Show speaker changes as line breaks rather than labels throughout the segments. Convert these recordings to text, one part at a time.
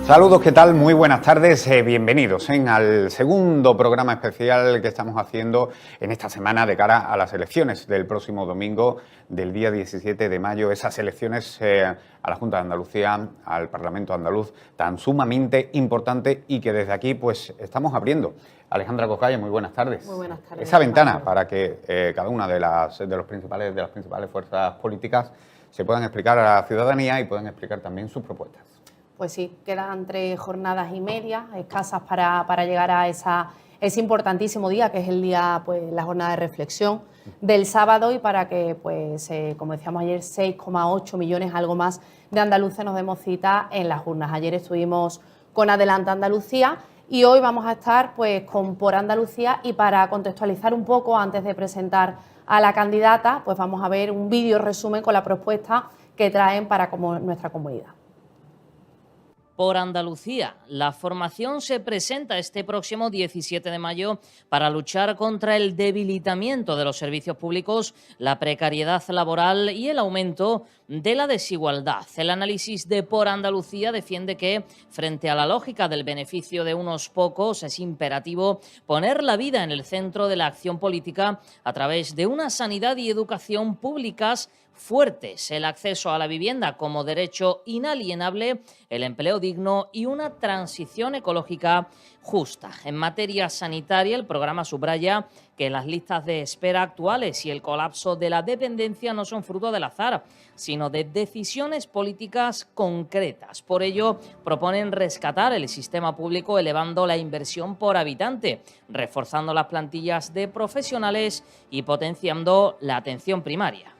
Saludos, ¿qué tal? Muy buenas tardes, bienvenidos al segundo programa especial que estamos haciendo en esta semana de cara a las elecciones del próximo domingo, del día 17 de mayo, esas elecciones a la Junta de Andalucía, al Parlamento andaluz, tan sumamente importante y que desde aquí pues estamos abriendo. Alejandra Cocaya, muy buenas tardes.
Muy buenas tardes.
Esa ventana para que cada una de las principales fuerzas políticas se puedan explicar a la ciudadanía y puedan explicar también sus propuestas.
Pues sí, quedan 3 jornadas y media escasas para llegar a ese importantísimo día, que es el día, pues, la jornada de reflexión del sábado, y para que, pues, como decíamos ayer, 6,8 millones, algo más, de andaluces nos demos cita en las urnas. Ayer estuvimos con Adelante Andalucía y hoy vamos a estar, pues, con Por Andalucía, y para contextualizar un poco, antes de presentar a la candidata, pues vamos a ver un vídeo resumen con la propuesta que traen para nuestra comunidad.
Por Andalucía, la formación se presenta este próximo 17 de mayo para luchar contra el debilitamiento de los servicios públicos, la precariedad laboral y el aumento de la desigualdad. El análisis de Por Andalucía defiende que, frente a la lógica del beneficio de unos pocos, es imperativo poner la vida en el centro de la acción política a través de una sanidad y educación públicas fuertes, el acceso a la vivienda como derecho inalienable, el empleo digno y una transición ecológica justa. En materia sanitaria, el programa subraya que las listas de espera actuales y el colapso de la dependencia no son fruto del azar, sino de decisiones políticas concretas. Por ello, proponen rescatar el sistema público elevando la inversión por habitante, reforzando las plantillas de profesionales y potenciando la atención primaria.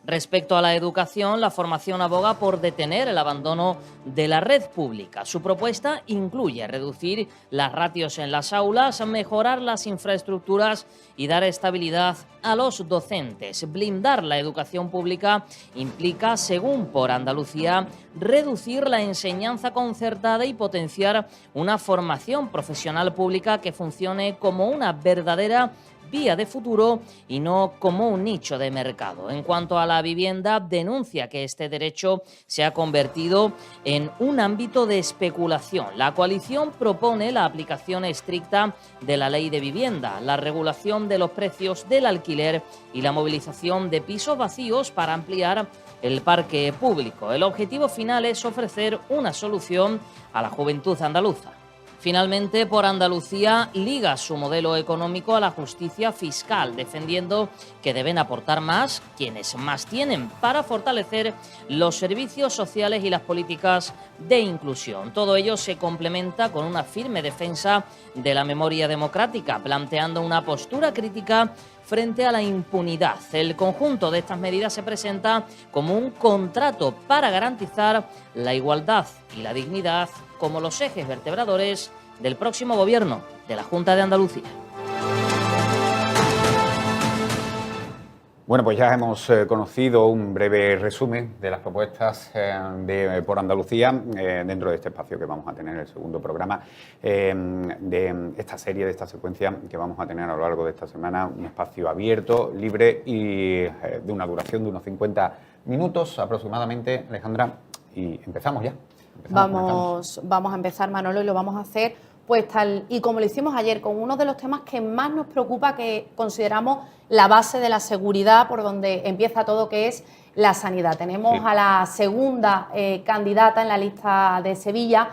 Respecto a la educación, la formación aboga por detener el abandono de la red pública. Su propuesta incluye reducir las ratios en las aulas, mejorar las infraestructuras y dar estabilidad a los docentes. Blindar la educación pública implica, según Por Andalucía, reducir la enseñanza concertada y potenciar una formación profesional pública que funcione como una verdadera vía de futuro y no como un nicho de mercado. En cuanto a la vivienda, denuncia que este derecho se ha convertido en un ámbito de especulación. La coalición propone la aplicación estricta de la ley de vivienda, la regulación de los precios del alquiler y la movilización de pisos vacíos para ampliar el parque público. El objetivo final es ofrecer una solución a la juventud andaluza. Finalmente, Por Andalucía liga su modelo económico a la justicia fiscal, defendiendo que deben aportar más quienes más tienen para fortalecer los servicios sociales y las políticas de inclusión. Todo ello se complementa con una firme defensa de la memoria democrática, planteando una postura crítica frente a la impunidad. El conjunto de estas medidas se presenta como un contrato para garantizar la igualdad y la dignidad como los ejes vertebradores del próximo gobierno de la Junta de Andalucía.
Bueno, pues ya hemos conocido un breve resumen de las propuestas de Por Andalucía dentro de este espacio que vamos a tener, el segundo programa de esta serie, de esta secuencia que vamos a tener a lo largo de esta semana, un espacio abierto, libre y de una duración de unos 50 minutos aproximadamente, Alejandra, y empezamos ya.
Vamos a empezar, Manolo, y lo vamos a hacer pues tal y como lo hicimos ayer, con uno de los temas que más nos preocupa, que consideramos la base de la seguridad, por donde empieza todo, que es la sanidad. Tenemos a la segunda candidata en la lista de Sevilla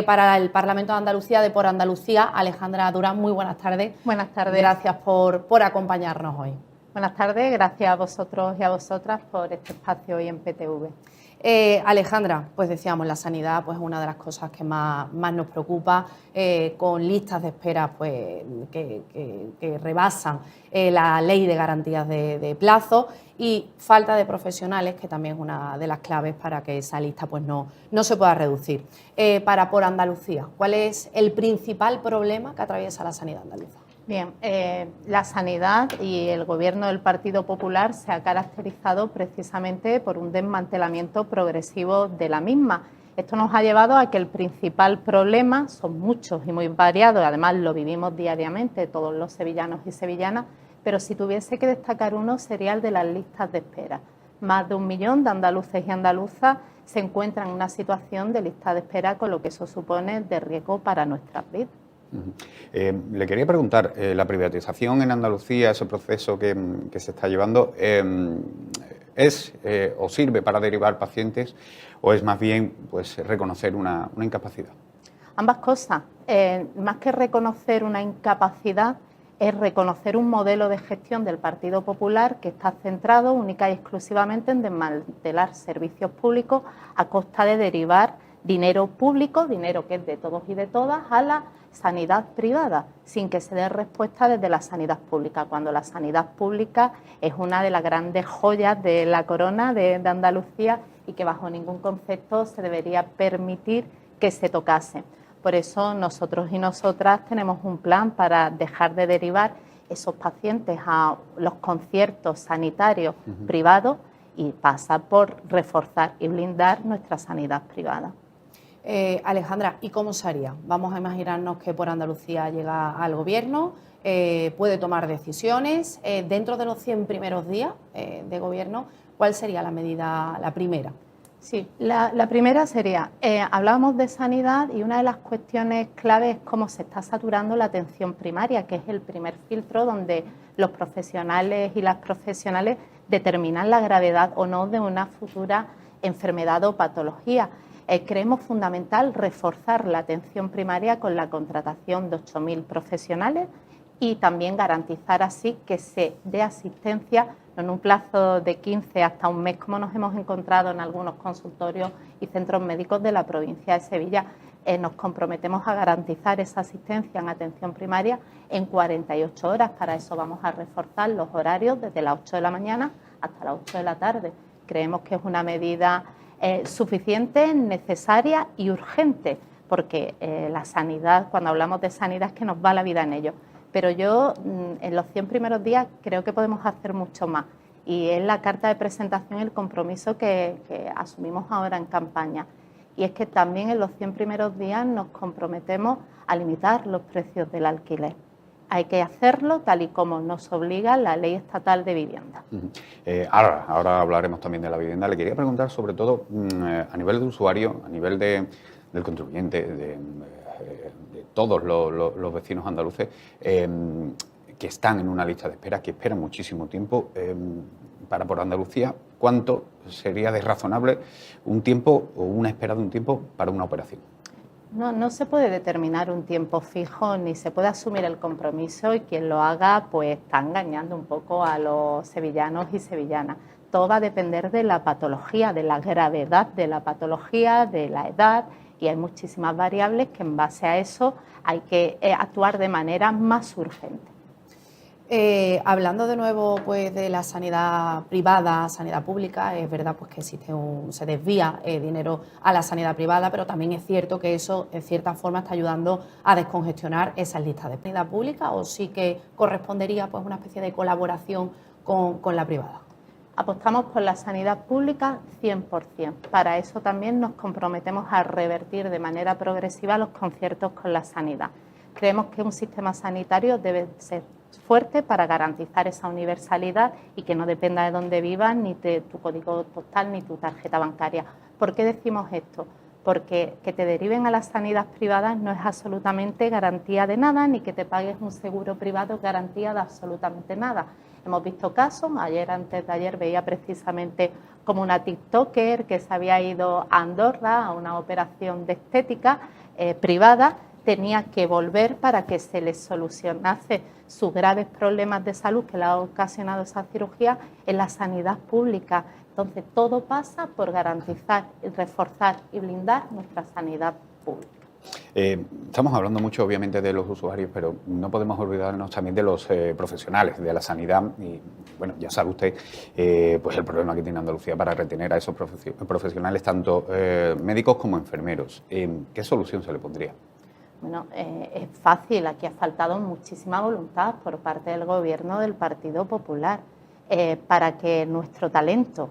para el Parlamento de Andalucía, de Por Andalucía, Alejandra Durán. Muy buenas tardes.
Buenas tardes.
Gracias por acompañarnos hoy.
Buenas tardes, gracias a vosotros y a vosotras por este espacio hoy en PTV.
Alejandra, pues decíamos, la sanidad pues es una de las cosas que más nos preocupa, con listas de espera pues que rebasan la ley de garantías de plazo, y falta de profesionales, que también es una de las claves para que esa lista pues no se pueda reducir. Para Por Andalucía, ¿cuál es el principal problema que atraviesa la sanidad andaluza?
Bien, la sanidad y el gobierno del Partido Popular se ha caracterizado precisamente por un desmantelamiento progresivo de la misma. Esto nos ha llevado a que el principal problema, son muchos y muy variados, además lo vivimos diariamente todos los sevillanos y sevillanas, pero si tuviese que destacar uno sería el de las listas de espera. Más de 1 millón de andaluces y andaluzas se encuentran en una situación de lista de espera, con lo que eso supone de riesgo para nuestras vidas.
Le quería preguntar, la privatización en Andalucía, ese proceso que se está llevando, ¿es o sirve para derivar pacientes o es más bien pues reconocer una incapacidad?
Ambas cosas. Más que reconocer una incapacidad, es reconocer un modelo de gestión del Partido Popular que está centrado única y exclusivamente en desmantelar servicios públicos a costa de derivar dinero público, dinero que es de todos y de todas, a la sanidad privada, sin que se dé respuesta desde la sanidad pública, cuando la sanidad pública es una de las grandes joyas de la corona de Andalucía y que bajo ningún concepto se debería permitir que se tocase. Por eso nosotros y nosotras tenemos un plan para dejar de derivar esos pacientes a los conciertos sanitarios privados y pasa por reforzar y blindar nuestra sanidad privada.
Alejandra, ¿y cómo se haría? Vamos a imaginarnos que por Andalucía llega al Gobierno, puede tomar decisiones. Dentro de los 100 primeros días de Gobierno, ¿cuál sería la medida, la primera?
Sí, la primera sería, hablábamos de sanidad y una de las cuestiones clave es cómo se está saturando la atención primaria, que es el primer filtro donde los profesionales y las profesionales determinan la gravedad o no de una futura enfermedad o patología. Creemos fundamental reforzar la atención primaria con la contratación de 8.000 profesionales y también garantizar así que se dé asistencia en un plazo de 15 hasta un mes, como nos hemos encontrado en algunos consultorios y centros médicos de la provincia de Sevilla. Nos comprometemos a garantizar esa asistencia en atención primaria en 48 horas. Para eso vamos a reforzar los horarios desde las 8 de la mañana hasta las 8 de la tarde. Creemos que es una medida suficiente, necesaria y urgente, porque la sanidad, cuando hablamos de sanidad, es que nos va la vida en ello. Pero yo, en los 100 primeros días, creo que podemos hacer mucho más. Y es la carta de presentación, el compromiso que asumimos ahora en campaña. Y es que también en los 100 primeros días nos comprometemos a limitar los precios del alquiler. Hay que hacerlo tal y como nos obliga la Ley Estatal de Vivienda.
Ahora hablaremos también de la vivienda. Le quería preguntar sobre todo a nivel de usuario, a nivel del contribuyente, de todos los vecinos andaluces que están en una lista de espera, que esperan muchísimo tiempo para por Andalucía. ¿Cuánto sería de razonable un tiempo o una espera de un tiempo para una operación?
No se puede determinar un tiempo fijo ni se puede asumir el compromiso, y quien lo haga pues está engañando un poco a los sevillanos y sevillanas. Todo va a depender de la patología, de la gravedad de la patología, de la edad, y hay muchísimas variables que en base a eso hay que actuar de manera más urgente.
Hablando de nuevo pues de la sanidad privada, sanidad pública, es verdad pues que se desvía dinero a la sanidad privada, pero también es cierto que eso en cierta forma está ayudando a descongestionar esas listas de sanidad pública, o sí que correspondería pues una especie de colaboración con la privada.
Apostamos por la sanidad pública 100%. Para eso también nos comprometemos a revertir de manera progresiva los conciertos con la sanidad. Creemos que un sistema sanitario debe ser fuerte para garantizar esa universalidad y que no dependa de dónde vivas, ni de tu código postal, ni tu tarjeta bancaria. ¿Por qué decimos esto? Porque que te deriven a las sanidades privadas no es absolutamente garantía de nada, ni que te pagues un seguro privado es garantía de absolutamente nada. Hemos visto casos, antes de ayer veía precisamente como una TikToker que se había ido a Andorra a una operación de estética privada, tenía que volver para que se le solucionase sus graves problemas de salud que le ha ocasionado esa cirugía en la sanidad pública. Entonces, todo pasa por garantizar, reforzar y blindar nuestra sanidad pública.
Estamos hablando mucho, obviamente, de los usuarios, pero no podemos olvidarnos también de los profesionales de la sanidad. Y, bueno, ya sabe usted pues el problema que tiene Andalucía para retener a esos profesionales, tanto médicos como enfermeros. ¿Qué solución se le pondría?
Bueno, es fácil. Aquí ha faltado muchísima voluntad por parte del Gobierno del Partido Popular para que nuestro talento,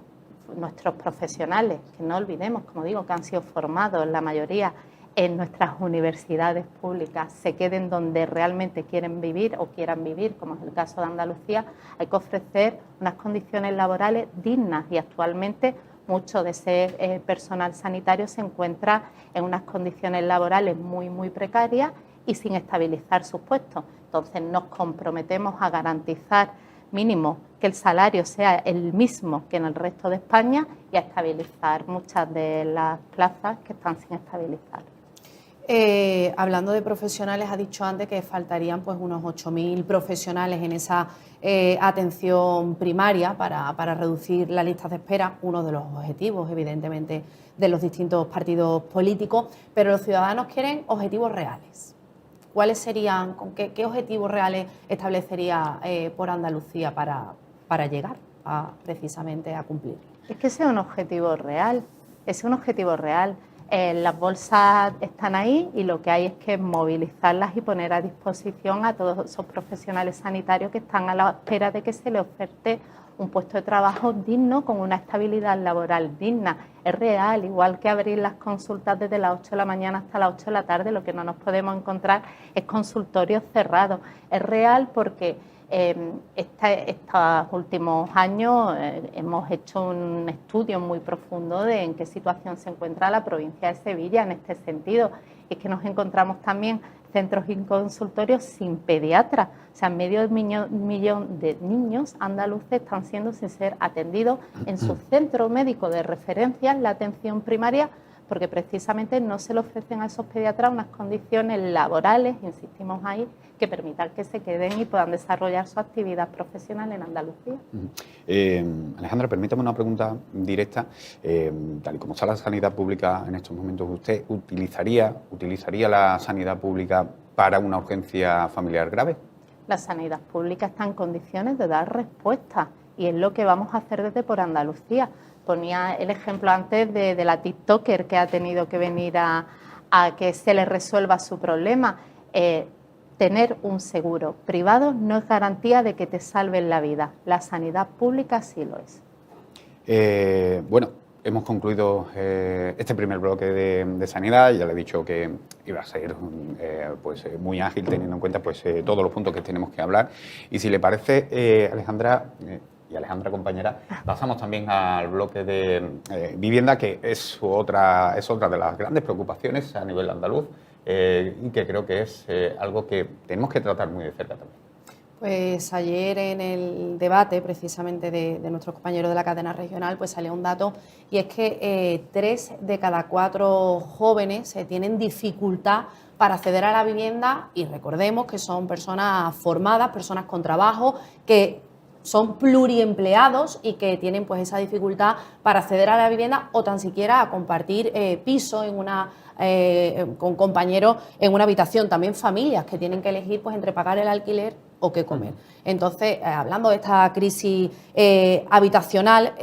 nuestros profesionales, que no olvidemos, como digo, que han sido formados la mayoría en nuestras universidades públicas, se queden donde realmente quieren vivir o quieran vivir, como es el caso de Andalucía. Hay que ofrecer unas condiciones laborales dignas y actualmente mucho de ese personal sanitario se encuentra en unas condiciones laborales muy precarias y sin estabilizar sus puestos. Entonces nos comprometemos a garantizar mínimo que el salario sea el mismo que en el resto de España y a estabilizar muchas de las plazas que están sin estabilizar.
Hablando de profesionales, ha dicho antes que faltarían pues unos 8.000 profesionales en esa atención primaria para reducir las listas de espera, uno de los objetivos, evidentemente, de los distintos partidos políticos, pero los ciudadanos quieren objetivos reales. ¿Cuáles serían, qué objetivos reales establecería por Andalucía para llegar precisamente a cumplir?
Es que ese es un objetivo real, las bolsas están ahí y lo que hay es que movilizarlas y poner a disposición a todos esos profesionales sanitarios que están a la espera de que se les oferte un puesto de trabajo digno con una estabilidad laboral digna. Es real, igual que abrir las consultas desde las 8 de la mañana hasta las 8 de la tarde, lo que no nos podemos encontrar es consultorios cerrados. Es real porque estos últimos años hemos hecho un estudio muy profundo de en qué situación se encuentra la provincia de Sevilla en este sentido. Y es que nos encontramos también centros y consultorios sin pediatras. O sea, medio millón de niños andaluces están siendo sin ser atendidos en su centro médico de referencia en la atención primaria, porque precisamente no se le ofrecen a esos pediatras unas condiciones laborales, insistimos ahí, que permitan que se queden y puedan desarrollar su actividad profesional en Andalucía.
Alejandra, permítame una pregunta directa. Tal y como está la sanidad pública en estos momentos, ¿usted utilizaría la sanidad pública para una urgencia familiar grave?
La sanidad pública está en condiciones de dar respuesta y es lo que vamos a hacer desde Por Andalucía. Ponía el ejemplo antes de la TikToker que ha tenido que venir a que se le resuelva su problema. Tener un seguro privado no es garantía de que te salven la vida. La sanidad pública sí lo es.
Bueno, hemos concluido este primer bloque de sanidad. Ya le he dicho que iba a ser muy ágil, teniendo en cuenta todos los puntos que tenemos que hablar. Y si le parece, Alejandra y Alejandra, compañera, pasamos también al bloque de vivienda, que es otra de las grandes preocupaciones a nivel andaluz. Y que creo que es algo que tenemos que tratar muy de cerca también.
Pues ayer en el debate precisamente de nuestros compañeros de la cadena regional pues salió un dato y es que 3 de cada 4 jóvenes tienen dificultad para acceder a la vivienda y recordemos que son personas formadas, personas con trabajo, que son pluriempleados y que tienen pues esa dificultad para acceder a la vivienda o tan siquiera a compartir piso con compañeros en una habitación. También familias que tienen que elegir pues entre pagar el alquiler o qué comer. Entonces, hablando de esta crisis habitacional,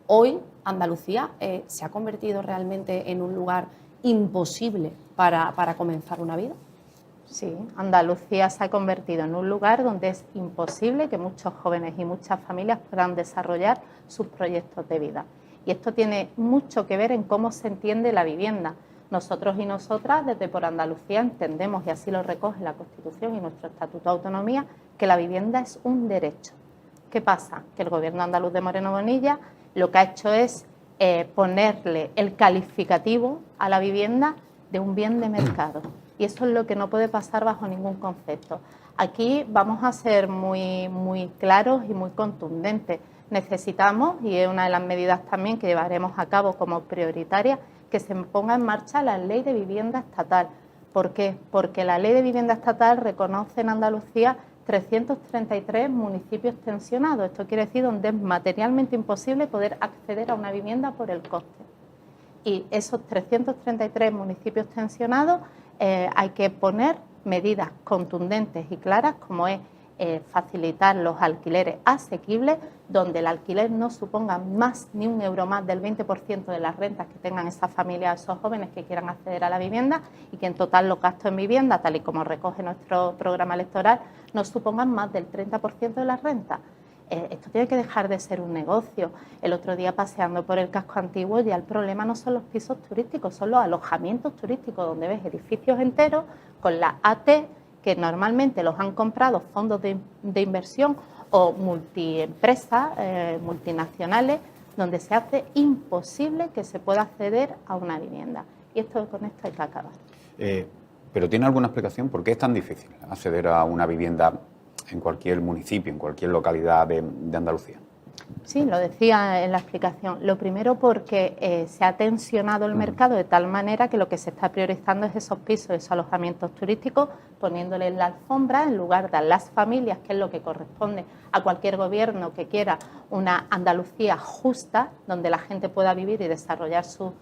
hoy Andalucía se ha convertido realmente en un lugar imposible para comenzar una vida.
Sí, Andalucía se ha convertido en un lugar donde es imposible que muchos jóvenes y muchas familias puedan desarrollar sus proyectos de vida. Y esto tiene mucho que ver en cómo se entiende la vivienda. Nosotros y nosotras, desde Por Andalucía, entendemos, y así lo recoge la Constitución y nuestro Estatuto de Autonomía, que la vivienda es un derecho. ¿Qué pasa? Que el Gobierno andaluz de Moreno Bonilla lo que ha hecho es ponerle el calificativo a la vivienda de un bien de mercado. Y eso es lo que no puede pasar bajo ningún concepto. Aquí vamos a ser muy claros y muy contundentes. Necesitamos, y es una de las medidas también que llevaremos a cabo como prioritaria, que se ponga en marcha la Ley de Vivienda Estatal. ¿Por qué? Porque la Ley de Vivienda Estatal reconoce en Andalucía 333 municipios tensionados. Esto quiere decir donde es materialmente imposible poder acceder a una vivienda por el coste. Y esos 333 municipios tensionados hay que poner medidas contundentes y claras como es facilitar los alquileres asequibles, donde el alquiler no suponga más ni un euro más del 20% de las rentas que tengan esas familias, esos jóvenes que quieran acceder a la vivienda y que en total los gastos en vivienda, tal y como recoge nuestro programa electoral, no supongan más del 30% de las rentas. Esto tiene que dejar de ser un negocio. El otro día paseando por el casco antiguo ya el problema no son los pisos turísticos, son los alojamientos turísticos donde ves edificios enteros con la AT que normalmente los han comprado fondos de inversión o multiempresas, multinacionales, donde se hace imposible que se pueda acceder a una vivienda. Y con esto hay que acabar.
¿Pero tiene alguna explicación por qué es tan difícil acceder a una vivienda en cualquier municipio, en cualquier localidad de Andalucía?
Sí, lo decía en la explicación. Lo primero porque se ha tensionado el mercado de tal manera que lo que se está priorizando es esos pisos, esos alojamientos turísticos, poniéndoles la alfombra en lugar de las familias, que es lo que corresponde a cualquier gobierno que quiera una Andalucía justa, donde la gente pueda vivir y desarrollar sus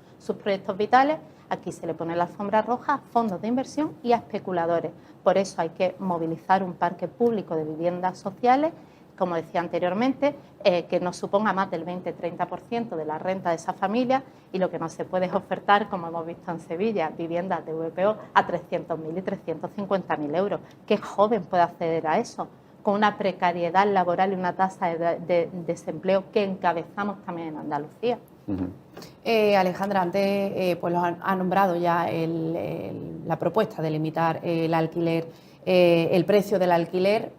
proyectos vitales. Aquí se le pone la alfombra roja a fondos de inversión y a especuladores. Por eso hay que movilizar un parque público de viviendas sociales, como decía anteriormente, que no suponga más del 20-30% de la renta de esa familia, y lo que no se puede es ofertar, como hemos visto en Sevilla, viviendas de VPO a 300.000 y 350.000 euros. ¿Qué joven puede acceder a eso? Con una precariedad laboral y una tasa de desempleo que encabezamos también en Andalucía.
Alejandra, antes pues lo ha nombrado ya la propuesta de limitar el alquiler, el precio del alquiler.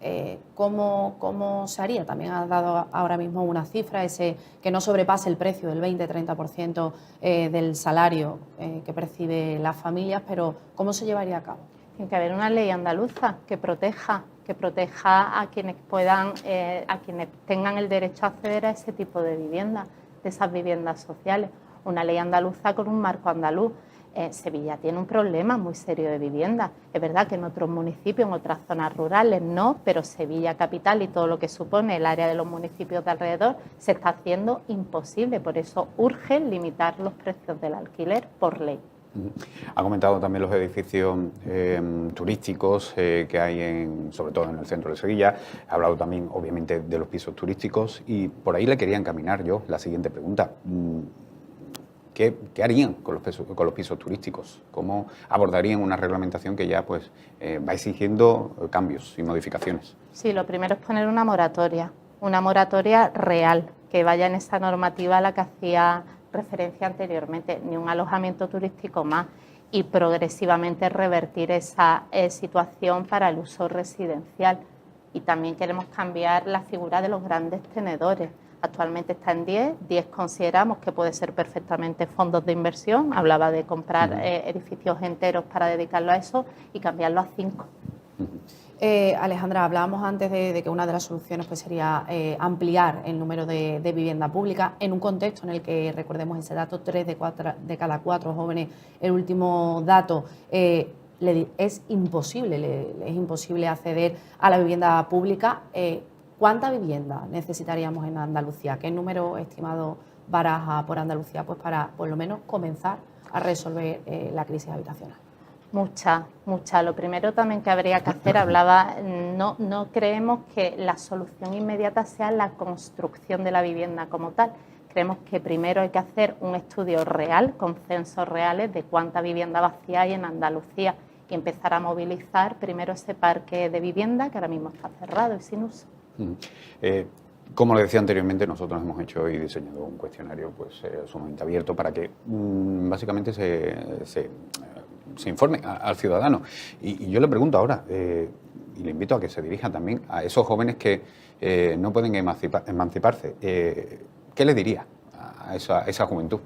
¿Cómo se haría? También ha dado ahora mismo una cifra, que no sobrepase el precio del 20-30% del salario que percibe las familias, pero ¿cómo se llevaría a cabo?
Tiene que haber una ley andaluza que proteja a quienes puedan, a quienes tengan el derecho a acceder a ese tipo de viviendas, de esas viviendas sociales. Una ley andaluza con un marco andaluz. Sevilla tiene un problema muy serio de vivienda. Es verdad que en otros municipios, en otras zonas rurales no, pero Sevilla capital y todo lo que supone el área de los municipios de alrededor se está haciendo imposible. Por eso urge limitar los precios del alquiler por ley.
Ha comentado también los edificios turísticos que hay, sobre todo en el centro de Sevilla. Ha hablado también, obviamente, de los pisos turísticos y por ahí le quería encaminar yo la siguiente pregunta. ¿Qué harían con los pisos turísticos? ¿Cómo abordarían una reglamentación que ya pues, va exigiendo cambios y modificaciones?
Sí, lo primero es poner una moratoria real, que vaya en esa normativa a la que hacía referencia anteriormente, ni un alojamiento turístico más, y progresivamente revertir esa situación para el uso residencial. Y también queremos cambiar la figura de los grandes tenedores. Actualmente está en 10 consideramos que puede ser perfectamente fondos de inversión. Hablaba de comprar edificios enteros para dedicarlo a eso y cambiarlo a 5.
Alejandra, hablábamos antes de que una de las soluciones pues, sería ampliar el número de vivienda pública en un contexto en el que, recordemos ese dato, 3 de cada 4 jóvenes, el último dato, es imposible acceder a la vivienda pública. ¿Cuánta vivienda necesitaríamos en Andalucía? ¿Qué número estimado baraja por Andalucía pues para, por lo menos, comenzar a resolver la crisis habitacional?
Mucha. Lo primero también que habría que hacer, no creemos que la solución inmediata sea la construcción de la vivienda como tal. Creemos que primero hay que hacer un estudio real, con censos reales de cuánta vivienda vacía hay en Andalucía y empezar a movilizar primero ese parque de vivienda que ahora mismo está cerrado y sin uso.
Como le decía anteriormente, nosotros hemos hecho y diseñado un cuestionario pues, sumamente abierto para que básicamente se informe al ciudadano. Y yo le pregunto ahora, y le invito a que se dirija también a esos jóvenes que no pueden emanciparse, ¿qué les diría a esa juventud?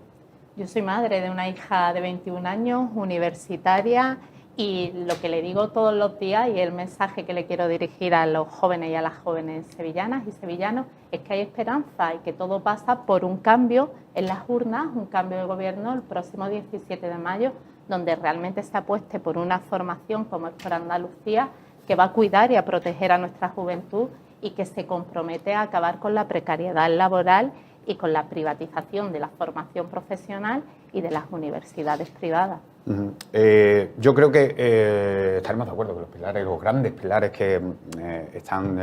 Yo soy madre de una hija de 21 años, universitaria, y lo que le digo todos los días y el mensaje que le quiero dirigir a los jóvenes y a las jóvenes sevillanas y sevillanos es que hay esperanza y que todo pasa por un cambio en las urnas, un cambio de gobierno el próximo 17 de mayo, donde realmente se apueste por una formación como es por Andalucía, que va a cuidar y a proteger a nuestra juventud y que se compromete a acabar con la precariedad laboral y con la privatización de la formación profesional y de las universidades privadas.
Yo creo que estaremos de acuerdo que los grandes pilares que están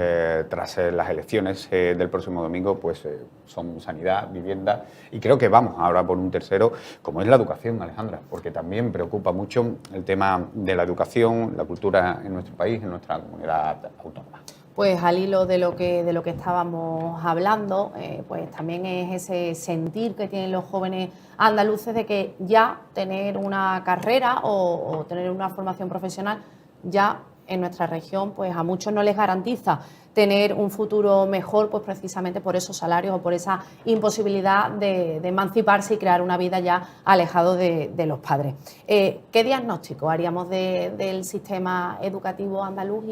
tras las elecciones del próximo domingo, pues son sanidad, vivienda, y creo que vamos ahora por un tercero, como es la educación, Alejandra, porque también preocupa mucho el tema de la educación, la cultura en nuestro país, en nuestra comunidad autónoma.
Pues al hilo de lo que estábamos hablando, pues también es ese sentir que tienen los jóvenes andaluces de que ya tener una carrera o tener una formación profesional ya en nuestra región, pues a muchos no les garantiza tener un futuro mejor, pues precisamente por esos salarios o por esa imposibilidad de emanciparse y crear una vida ya alejado de los padres. ¿Qué diagnóstico haríamos del sistema educativo andaluz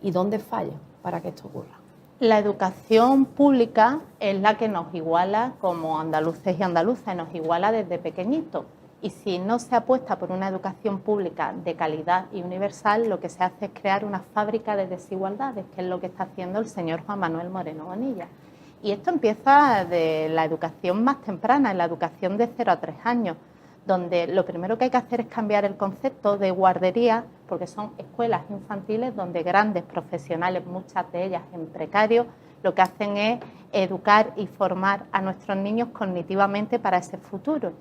y dónde falla para que esto ocurra?
La educación pública es la que nos iguala como andaluces y andaluzas, nos iguala desde pequeñitos. Y si no se apuesta por una educación pública de calidad y universal, lo que se hace es crear una fábrica de desigualdades, que es lo que está haciendo el señor Juan Manuel Moreno Bonilla. Y esto empieza de la educación más temprana, en la educación de 0 a 3 años, donde lo primero que hay que hacer es cambiar el concepto de guardería, porque son escuelas infantiles donde grandes profesionales, muchas de ellas en precario, lo que hacen es educar y formar a nuestros niños cognitivamente para ese futuro.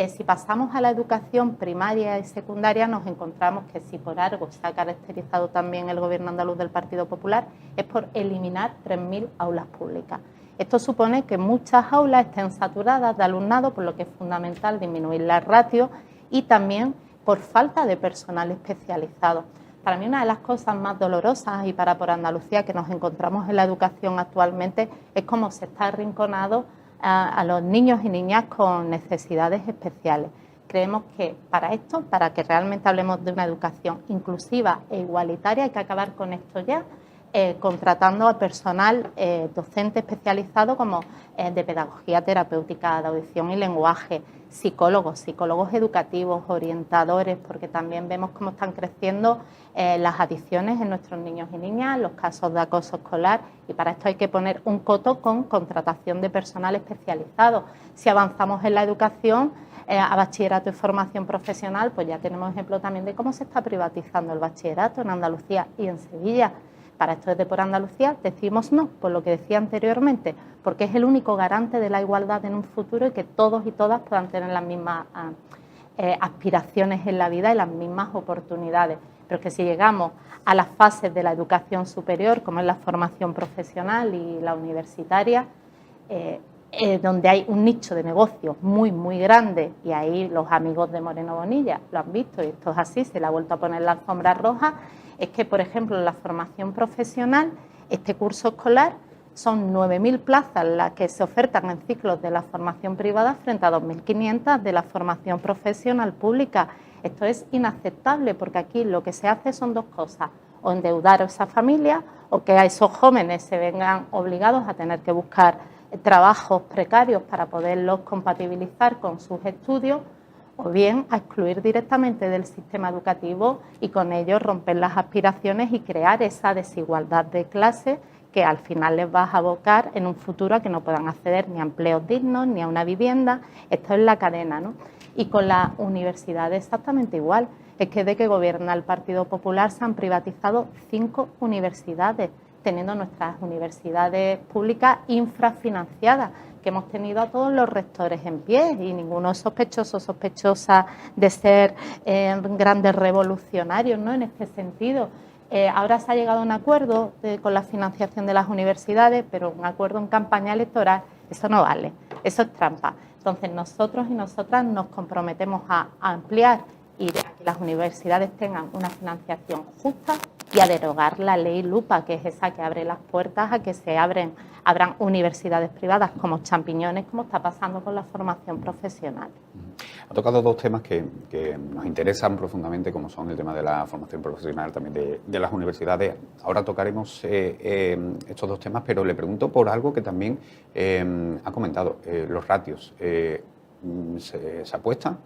Si pasamos a la educación primaria y secundaria, nos encontramos que si por algo se ha caracterizado también el Gobierno andaluz del Partido Popular, es por eliminar 3.000 aulas públicas. Esto supone que muchas aulas estén saturadas de alumnado, por lo que es fundamental disminuir la ratio y también por falta de personal especializado. Para mí una de las cosas más dolorosas y para por Andalucía que nos encontramos en la educación actualmente es cómo se está arrinconado a los niños y niñas con necesidades especiales. Creemos que para esto, para que realmente hablemos de una educación inclusiva e igualitaria, hay que acabar con esto ya, contratando a personal docente especializado como de pedagogía terapéutica, de audición y lenguaje, psicólogos educativos, orientadores, porque también vemos cómo están creciendo las adicciones en nuestros niños y niñas, los casos de acoso escolar, y para esto hay que poner un coto con contratación de personal especializado. Si avanzamos en la educación a bachillerato y formación profesional, pues ya tenemos ejemplo también de cómo se está privatizando el bachillerato en Andalucía y en Sevilla. Para esto desde Por Andalucía decimos no, por lo que decía anteriormente, porque es el único garante de la igualdad en un futuro y que todos y todas puedan tener las mismas aspiraciones en la vida y las mismas oportunidades. Pero que si llegamos a las fases de la educación superior, como es la formación profesional y la universitaria, donde hay un nicho de negocio muy, muy grande, y ahí los amigos de Moreno Bonilla lo han visto, y esto es así, se le ha vuelto a poner la alfombra roja, es que, por ejemplo, en la formación profesional, este curso escolar son 9.000 plazas las que se ofertan en ciclos de la formación privada frente a 2.500 de la formación profesional pública. Esto es inaceptable porque aquí lo que se hace son dos cosas, o endeudar a esa familia o que a esos jóvenes se vengan obligados a tener que buscar trabajos precarios para poderlos compatibilizar con sus estudios, o bien a excluir directamente del sistema educativo y con ello romper las aspiraciones y crear esa desigualdad de clase que al final les va a abocar en un futuro a que no puedan acceder ni a empleos dignos ni a una vivienda. Esto es la cadena, ¿no? Y con la universidad exactamente igual. Es que desde que gobierna el Partido Popular se han privatizado 5 universidades, teniendo nuestras universidades públicas infrafinanciadas, que hemos tenido a todos los rectores en pie y ninguno es sospechoso o sospechosa de ser grandes revolucionarios, ¿no? En este sentido. Ahora se ha llegado a un acuerdo con la financiación de las universidades, pero un acuerdo en campaña electoral, eso no vale, eso es trampa. Entonces nosotros y nosotras nos comprometemos a ampliar y a que las universidades tengan una financiación justa y a derogar la ley Lupa, que es esa que abre las puertas a que abran universidades privadas como champiñones, como está pasando con la formación profesional.
Ha tocado dos temas que nos interesan profundamente, como son el tema de la formación profesional, también de las universidades. Ahora tocaremos estos dos temas, pero le pregunto por algo que también ha comentado, los ratios. ¿Se apuesta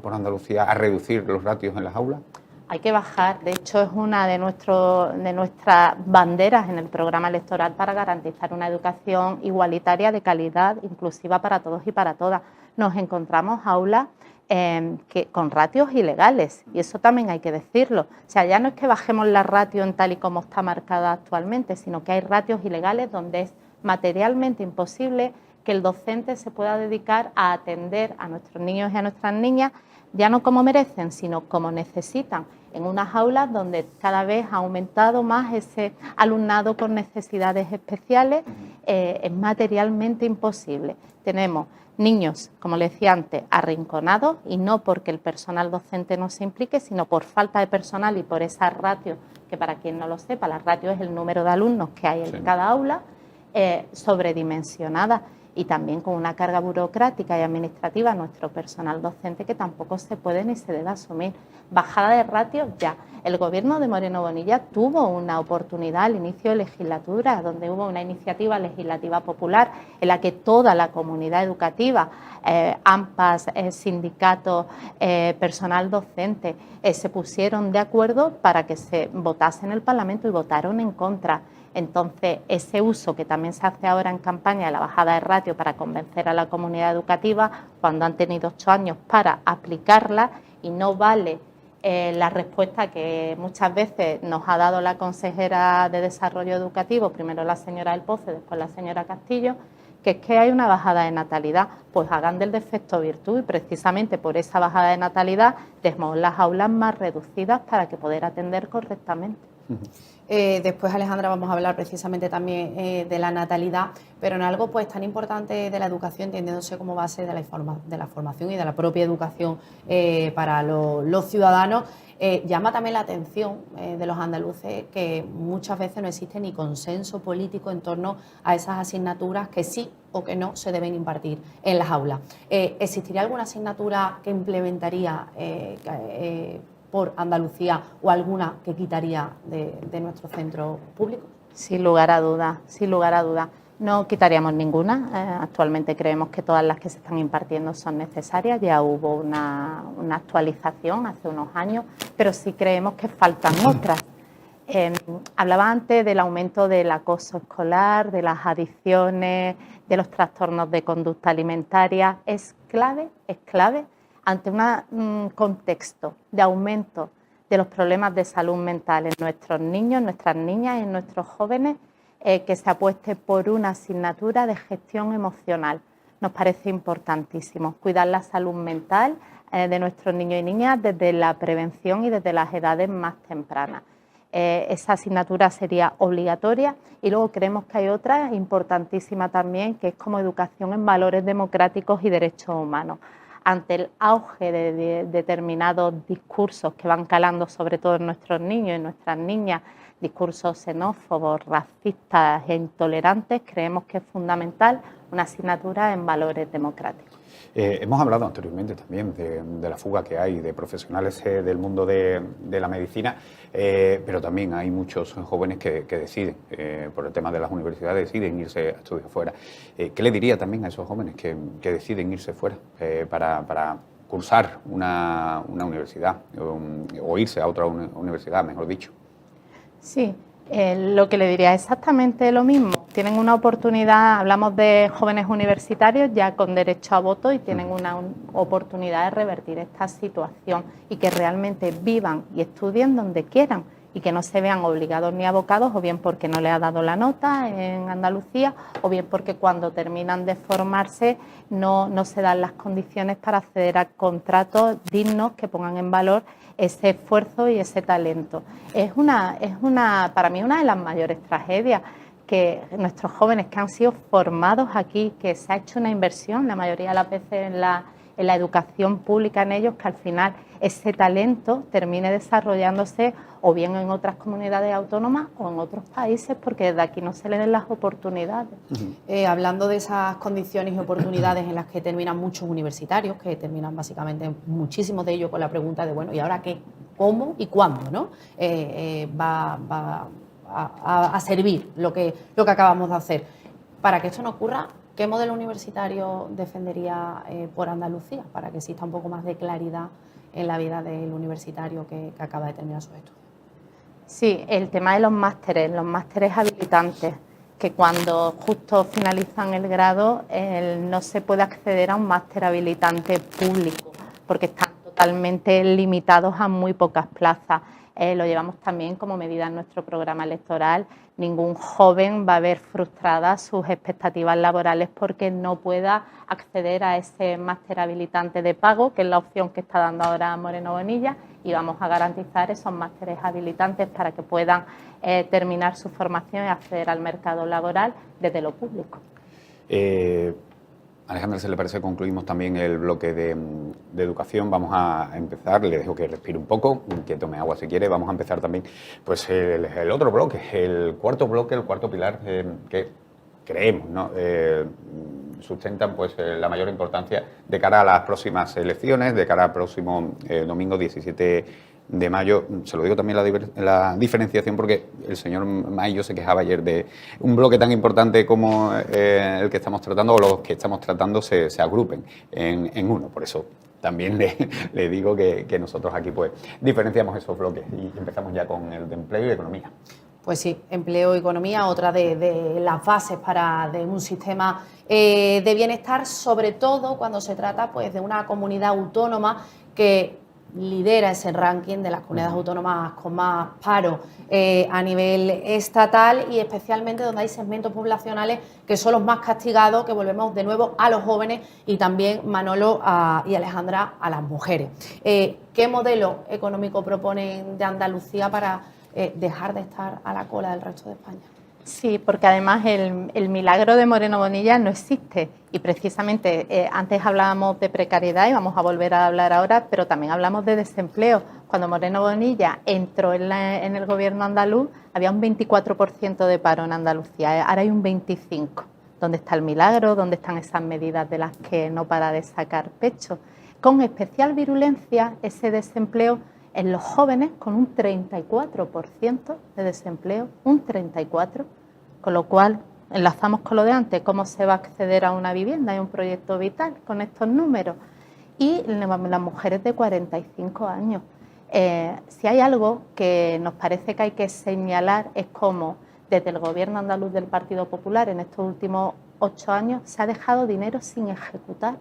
por Andalucía a reducir los ratios en las aulas?
Hay que bajar, de hecho es una de nuestras banderas en el programa electoral para garantizar una educación igualitaria, de calidad, inclusiva para todos y para todas. Nos encontramos aulas con ratios ilegales y eso también hay que decirlo. O sea, ya no es que bajemos la ratio en tal y como está marcada actualmente, sino que hay ratios ilegales donde es materialmente imposible que el docente se pueda dedicar a atender a nuestros niños y a nuestras niñas ya no como merecen, sino como necesitan, en unas aulas donde cada vez ha aumentado más ese alumnado con necesidades especiales, es materialmente imposible. Tenemos niños, como le decía antes, arrinconados, y no porque el personal docente no se implique, sino por falta de personal y por esa ratio, que para quien no lo sepa, la ratio es el número de alumnos que hay en cada aula, sobredimensionada, y también con una carga burocrática y administrativa a nuestro personal docente que tampoco se puede ni se debe asumir. Bajada de ratios ya. El Gobierno de Moreno Bonilla tuvo una oportunidad al inicio de legislatura, donde hubo una iniciativa legislativa popular en la que toda la comunidad educativa, AMPAs, sindicatos, personal docente, se pusieron de acuerdo para que se votase en el Parlamento y votaron en contra. Entonces, ese uso que también se hace ahora en campaña de la bajada de ratio para convencer a la comunidad educativa, cuando han tenido 8 años para aplicarla, y no vale la respuesta que muchas veces nos ha dado la consejera de Desarrollo Educativo, primero la señora del Pozo, después la señora Castillo, que es que hay una bajada de natalidad. Pues hagan del defecto virtud, y precisamente por esa bajada de natalidad dejemos las aulas más reducidas para que poder atender correctamente.
Después, Alejandra, vamos a hablar precisamente también de la natalidad, pero en algo pues tan importante de la educación, entendiéndose como base de la formación y de la propia educación para los ciudadanos. Llama también la atención de los andaluces que muchas veces no existe ni consenso político en torno a esas asignaturas que sí o que no se deben impartir en las aulas. ¿Existiría alguna asignatura que implementaría por Andalucía o alguna que quitaría de nuestro centro público?
Sin lugar a dudas, sin lugar a dudas. No quitaríamos ninguna. Actualmente creemos que todas las que se están impartiendo son necesarias. Ya hubo una actualización hace unos años, pero sí creemos que faltan otras. Hablaba antes del aumento del acoso escolar, de las adicciones, de los trastornos de conducta alimentaria. Es clave ante un contexto de aumento de los problemas de salud mental en nuestros niños, nuestras niñas y en nuestros jóvenes, que se apueste por una asignatura de gestión emocional. Nos parece importantísimo cuidar la salud mental de nuestros niños y niñas desde la prevención y desde las edades más tempranas. Esa asignatura sería obligatoria, y luego creemos que hay otra importantísima también, que es como educación en valores democráticos y derechos humanos. Ante el auge de determinados discursos que van calando sobre todo en nuestros niños y nuestras niñas, discursos xenófobos, racistas e intolerantes, creemos que es fundamental una asignatura en valores democráticos.
Hemos hablado anteriormente también de la fuga que hay de profesionales del mundo de la medicina, pero también hay muchos jóvenes que deciden, por el tema de las universidades, deciden irse a estudiar fuera. ¿Qué le diría también a esos jóvenes que deciden irse fuera para cursar una universidad o irse a otra universidad, mejor dicho?
Sí. Lo que le diría es exactamente lo mismo. Tienen una oportunidad, hablamos de jóvenes universitarios ya con derecho a voto, y tienen una oportunidad de revertir esta situación y que realmente vivan y estudien donde quieran, y que no se vean obligados ni abocados, o bien porque no les ha dado la nota en Andalucía, o bien porque cuando terminan de formarse no se dan las condiciones para acceder a contratos dignos que pongan en valor ese esfuerzo y ese talento. Es para mí una de las mayores tragedias, que nuestros jóvenes que han sido formados aquí, que se ha hecho una inversión, la mayoría de las veces en la educación pública en ellos, que al final ese talento termine desarrollándose o bien en otras comunidades autónomas o en otros países, porque desde aquí no se le den las oportunidades.
Hablando de esas condiciones y oportunidades en las que terminan muchos universitarios, que terminan básicamente muchísimos de ellos con la pregunta de, bueno, ¿y ahora qué? ¿Cómo y cuándo? ¿No? Va a servir lo que acabamos de hacer. Para que esto no ocurra, ¿qué modelo universitario defendería por Andalucía para que exista un poco más de claridad en la vida del universitario que acaba de terminar sus estudios?
Sí, el tema de los másteres habilitantes, que cuando justo finalizan el grado no se puede acceder a un máster habilitante público porque están totalmente limitados a muy pocas plazas. lo llevamos también como medida en nuestro programa electoral. Ningún joven va a ver frustradas sus expectativas laborales porque no pueda acceder a ese máster habilitante de pago, que es la opción que está dando ahora Moreno Bonilla, y vamos a garantizar esos másteres habilitantes para que puedan terminar su formación y acceder al mercado laboral desde lo público.
Alejandra, si le parece, concluimos también el bloque de educación. Vamos a empezar, le dejo que respire un poco, que tome agua si quiere. Vamos a empezar también pues el otro bloque, el cuarto pilar, que creemos, ¿no? Sustentan pues la mayor importancia de cara a las próximas elecciones, de cara al próximo domingo 17 de mayo. Se lo digo también la diferenciación, porque el señor Maillo se quejaba ayer de un bloque tan importante como el que estamos tratando, o los que estamos tratando se agrupen en uno. Por eso también le digo que nosotros aquí pues diferenciamos esos bloques y empezamos ya con el de empleo y economía.
Pues sí, empleo y economía, otra de las bases de un sistema de bienestar, sobre todo cuando se trata pues de una comunidad autónoma que lidera ese ranking de las comunidades autónomas con más paro a nivel estatal, y especialmente donde hay segmentos poblacionales que son los más castigados, que volvemos de nuevo a los jóvenes y también, Manolo y Alejandra, a las mujeres. ¿Qué modelo económico proponen de Andalucía para dejar de estar a la cola del resto de España?
Sí, porque además el milagro de Moreno Bonilla no existe, y precisamente antes hablábamos de precariedad y vamos a volver a hablar ahora, pero también hablamos de desempleo. Cuando Moreno Bonilla entró en el gobierno andaluz había un 24% de paro en Andalucía, ahora hay un 25%. ¿Dónde está el milagro? ¿Dónde están esas medidas de las que no para de sacar pecho? Con especial virulencia ese desempleo en los jóvenes, con un 34% de desempleo, un 34%, con lo cual enlazamos con lo de antes, cómo se va a acceder a una vivienda, hay un proyecto vital con estos números. Y las mujeres de 45 años. Si hay algo que nos parece que hay que señalar es cómo desde el gobierno andaluz del Partido Popular en estos últimos 8 años se ha dejado dinero sin ejecutar,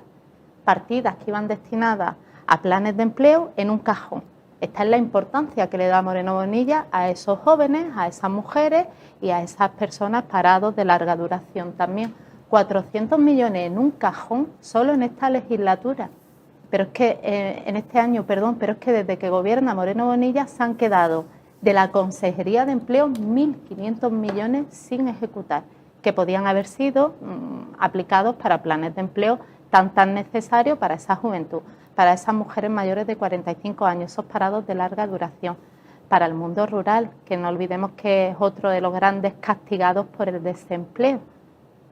partidas que iban destinadas a planes de empleo en un cajón. Esta es la importancia que le da Moreno Bonilla a esos jóvenes, a esas mujeres y a esas personas parados de larga duración también. 400 millones en un cajón solo en esta legislatura. Pero es que en este año, pero es que desde que gobierna Moreno Bonilla se han quedado de la Consejería de Empleo 1.500 millones sin ejecutar, que podían haber sido aplicados para planes de empleo tan necesarios para esa juventud, para esas mujeres mayores de 45 años, esos parados de larga duración, para el mundo rural, que no olvidemos que es otro de los grandes castigados por el desempleo.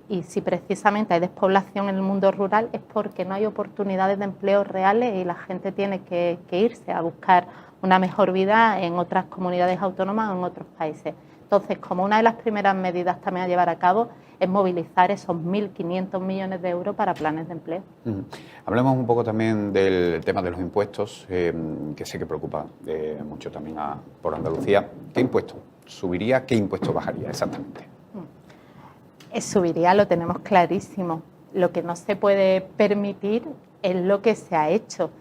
Y si precisamente hay despoblación en el mundo rural es porque no hay oportunidades de empleo reales y la gente tiene que irse a buscar una mejor vida en otras comunidades autónomas o en otros países. Entonces, como una de las primeras medidas también a llevar a cabo es movilizar esos 1.500 millones de euros para planes de empleo.
Hablemos un poco también del tema de los impuestos, que sé que preocupa mucho también por Andalucía. ¿Qué impuesto subiría? ¿Qué impuesto bajaría exactamente?
Subiría, lo tenemos clarísimo. Lo que no se puede permitir es lo que se ha hecho.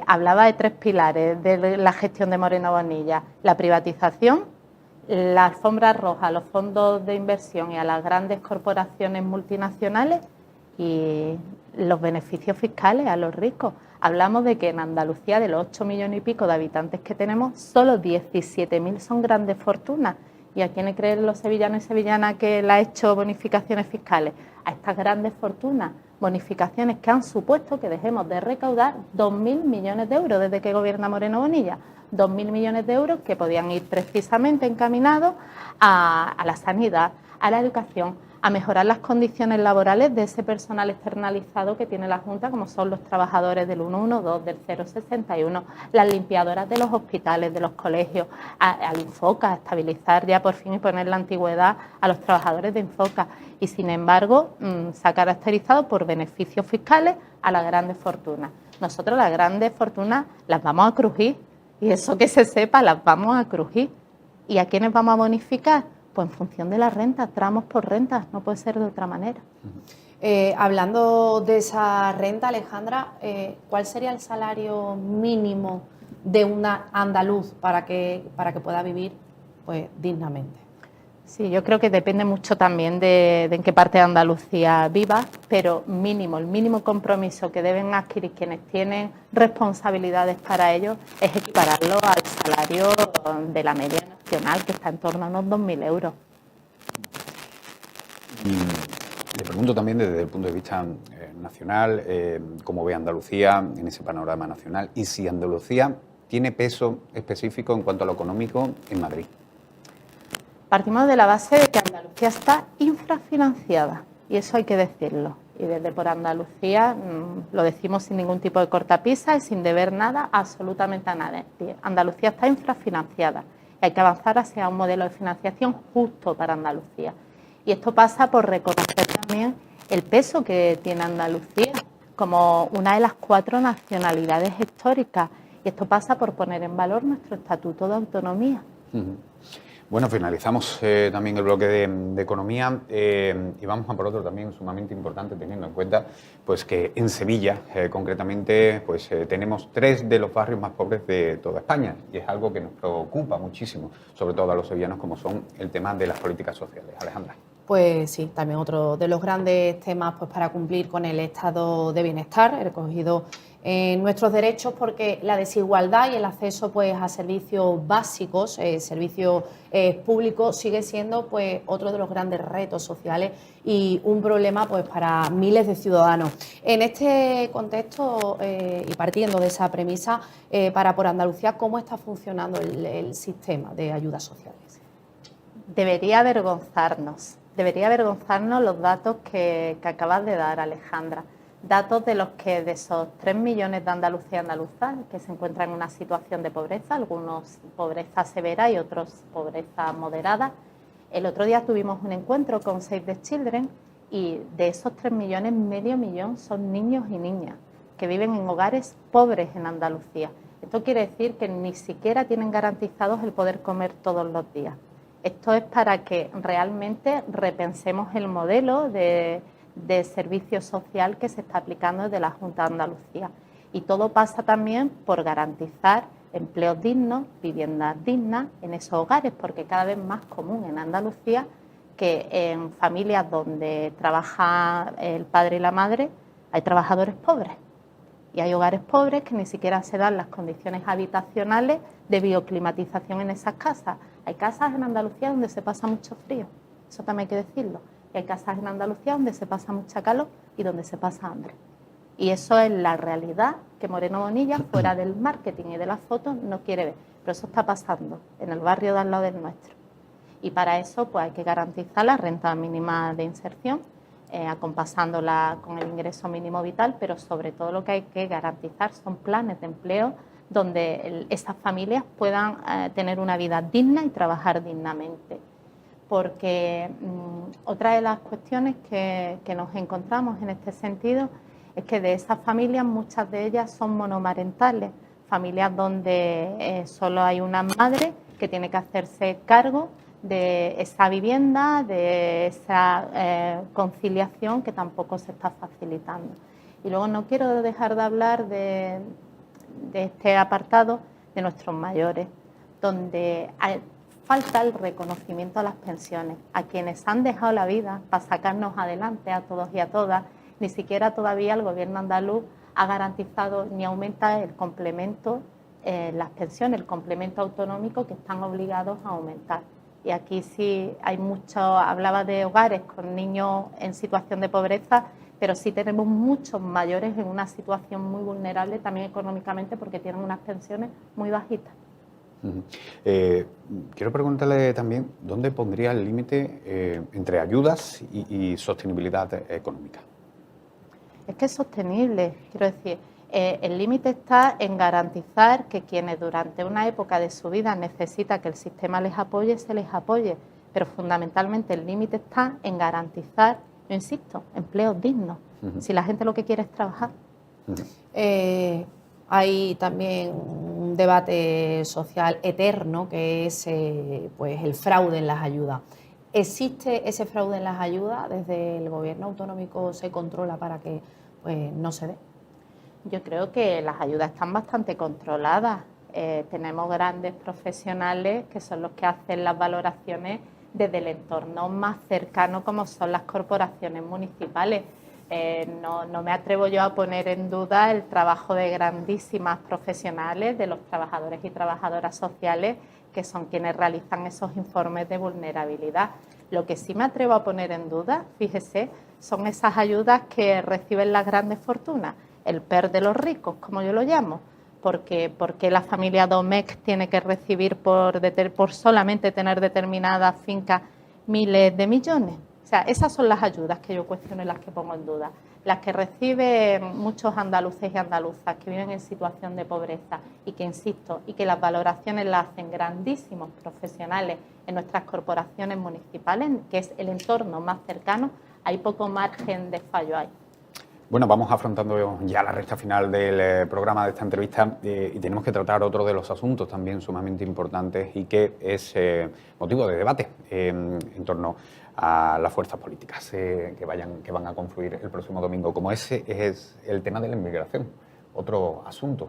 Hablaba de 3 pilares de la gestión de Moreno Bonilla: la privatización, la alfombra roja a los fondos de inversión y a las grandes corporaciones multinacionales, y los beneficios fiscales a los ricos. Hablamos de que en Andalucía, de los 8 millones y pico de habitantes que tenemos, solo 17.000 son grandes fortunas. ¿Y a quiénes creen los sevillanos y sevillanas que le ha hecho bonificaciones fiscales? A estas grandes fortunas, bonificaciones que han supuesto que dejemos de recaudar 2.000 millones de euros desde que gobierna Moreno Bonilla. 2.000 millones de euros que podían ir precisamente encaminados a la sanidad, a la educación, a mejorar las condiciones laborales de ese personal externalizado que tiene la Junta, como son los trabajadores del 112, del 061, las limpiadoras de los hospitales, de los colegios, al Infoca, a estabilizar ya por fin y poner la antigüedad a los trabajadores de Infoca. Y sin embargo, se ha caracterizado por beneficios fiscales a las grandes fortunas. Nosotros las grandes fortunas las vamos a crujir, y eso que se sepa, las vamos a crujir. ¿Y a quiénes vamos a bonificar? Pues en función de la renta, tramos por rentas, no puede ser de otra manera.
Hablando de esa renta, Alejandra, ¿cuál sería el salario mínimo de una andaluz para que pueda vivir pues dignamente.
Sí, yo creo que depende mucho también de en qué parte de Andalucía viva, pero el mínimo compromiso que deben adquirir quienes tienen responsabilidades para ello es equipararlo al salario de la media nacional, que está en torno a unos 2.000 euros.
Le pregunto también desde el punto de vista nacional, cómo ve Andalucía en ese panorama nacional y si Andalucía tiene peso específico en cuanto a lo económico en Madrid.
Partimos de la base de que Andalucía está infrafinanciada y eso hay que decirlo. Y desde Por Andalucía lo decimos sin ningún tipo de cortapisa y sin deber nada absolutamente a nadie. Andalucía está infrafinanciada y hay que avanzar hacia un modelo de financiación justo para Andalucía. Y esto pasa por reconocer también el peso que tiene Andalucía como una de las 4 nacionalidades históricas. Y esto pasa por poner en valor nuestro estatuto de autonomía.
Bueno, finalizamos también el bloque de economía y vamos a por otro también sumamente importante, teniendo en cuenta pues que en Sevilla concretamente pues tenemos 3 de los barrios más pobres de toda España y es algo que nos preocupa muchísimo, sobre todo a los sevillanos, como son el tema de las políticas sociales. Alejandra.
Pues sí, también otro de los grandes temas pues para cumplir con el estado de bienestar, recogido en nuestros derechos, porque la desigualdad y el acceso pues a servicios básicos, servicios públicos, sigue siendo pues otro de los grandes retos sociales y un problema pues para miles de ciudadanos. En este contexto y partiendo de esa premisa, para Por Andalucía, ¿cómo está funcionando el sistema de ayudas sociales?
Debería avergonzarnos los datos que acabas de dar, Alejandra. Datos de los que de esos 3 millones de andaluces y andaluzas que se encuentran en una situación de pobreza, algunos pobreza severa y otros pobreza moderada. El otro día tuvimos un encuentro con Save the Children y de esos 3 millones, medio millón son niños y niñas que viven en hogares pobres en Andalucía. Esto quiere decir que ni siquiera tienen garantizados el poder comer todos los días. Esto es para que realmente repensemos el modelo de servicio social que se está aplicando desde la Junta de Andalucía. Y todo pasa también por garantizar empleos dignos, viviendas dignas en esos hogares, porque cada vez más común en Andalucía que en familias donde trabaja el padre y la madre hay trabajadores pobres. Y hay hogares pobres que ni siquiera se dan las condiciones habitacionales de bioclimatización en esas casas. Hay casas en Andalucía donde se pasa mucho frío, eso también hay que decirlo. Y hay casas en Andalucía donde se pasa mucha calor y donde se pasa hambre. Y eso es la realidad que Moreno Bonilla, fuera del marketing y de las fotos, no quiere ver. Pero eso está pasando en el barrio de al lado del nuestro. Y para eso pues hay que garantizar la renta mínima de inserción, acompasándola con el ingreso mínimo vital, pero sobre todo lo que hay que garantizar son planes de empleo donde esas familias puedan tener una vida digna y trabajar dignamente. Porque otra de las cuestiones que nos encontramos en este sentido es que de esas familias, muchas de ellas son monomarentales, familias donde solo hay una madre que tiene que hacerse cargo de esa vivienda, de esa conciliación que tampoco se está facilitando. Y luego no quiero dejar de hablar de este apartado de nuestros mayores, donde falta el reconocimiento a las pensiones, a quienes han dejado la vida para sacarnos adelante a todos y a todas. Ni siquiera todavía el gobierno andaluz ha garantizado ni aumenta el complemento, las pensiones, el complemento autonómico que están obligados a aumentar. Y aquí sí hay mucho, hablaba de hogares con niños en situación de pobreza, pero sí tenemos muchos mayores en una situación muy vulnerable también económicamente porque tienen unas pensiones muy bajitas.
Quiero preguntarle también, ¿dónde pondría el límite entre ayudas y sostenibilidad económica?
Es que es sostenible, quiero decir, el límite está en garantizar que quienes durante una época de su vida necesitan que el sistema les apoye, se les apoye, pero fundamentalmente el límite está en garantizar, yo insisto, empleos dignos, si la gente lo que quiere es trabajar.
Hay también un debate social eterno que es pues el fraude en las ayudas. ¿Existe ese fraude en las ayudas? ¿Desde el gobierno autonómico se controla para que pues, no se dé?
Yo creo que las ayudas están bastante controladas. tenemos grandes profesionales que son los que hacen las valoraciones desde el entorno más cercano, como son las corporaciones municipales. No me atrevo yo a poner en duda el trabajo de grandísimas profesionales, de los trabajadores y trabajadoras sociales, que son quienes realizan esos informes de vulnerabilidad. Lo que sí me atrevo a poner en duda, fíjese, son esas ayudas que reciben las grandes fortunas, el PER de los ricos, como yo lo llamo. Porque la familia Domecq tiene que recibir por solamente tener determinadas fincas miles de millones. O sea, esas son las ayudas que yo cuestiono y las que pongo en duda. Las que reciben muchos andaluces y andaluzas que viven en situación de pobreza y que, insisto, y que las valoraciones las hacen grandísimos profesionales en nuestras corporaciones municipales, que es el entorno más cercano, hay poco margen de fallo ahí.
Bueno, vamos afrontando ya la recta final del programa de esta entrevista y tenemos que tratar otro de los asuntos también sumamente importantes y que es motivo de debate en torno a las fuerzas políticas que van a confluir el próximo domingo, como ese es el tema de la inmigración. Otro asunto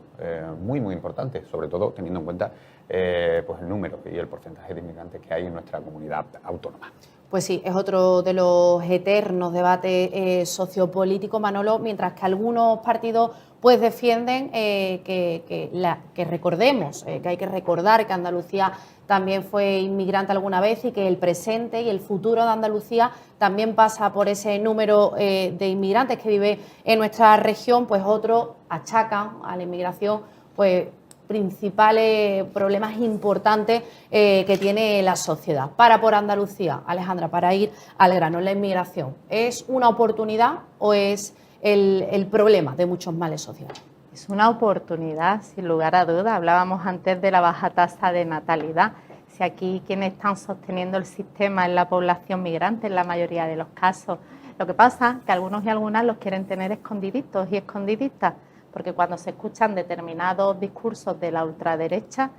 muy importante, sobre todo teniendo en cuenta pues el número y el porcentaje de inmigrantes que hay en nuestra comunidad autónoma.
Pues sí, es otro de los eternos debates sociopolíticos, Manolo, mientras que algunos partidos pues defienden que recordemos, que hay que recordar que Andalucía también fue inmigrante alguna vez y que el presente y el futuro de Andalucía también pasa por ese número de inmigrantes que vive en nuestra región. Pues otros achacan a la inmigración pues principales problemas importantes que tiene la sociedad. Por Andalucía, Alejandra, para ir al grano, la inmigración, ¿es una oportunidad o es el problema de muchos males sociales?
Es una oportunidad, sin lugar a duda. Hablábamos antes de la baja tasa de natalidad. Si aquí quienes están sosteniendo el sistema es la población migrante en la mayoría de los casos. Lo que pasa es que algunos y algunas los quieren tener escondiditos y escondiditas, porque cuando se escuchan determinados discursos de la ultraderecha,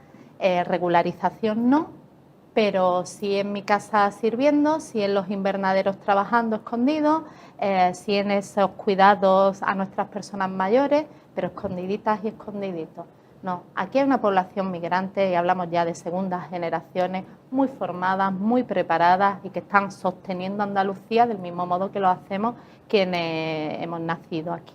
regularización no, pero sí en mi casa sirviendo, sí en los invernaderos trabajando escondidos, sí en esos cuidados a nuestras personas mayores, pero escondiditas y escondiditos. No, aquí hay una población migrante y hablamos ya de segundas generaciones muy formadas, muy preparadas y que están sosteniendo Andalucía del mismo modo que lo hacemos quienes hemos nacido aquí,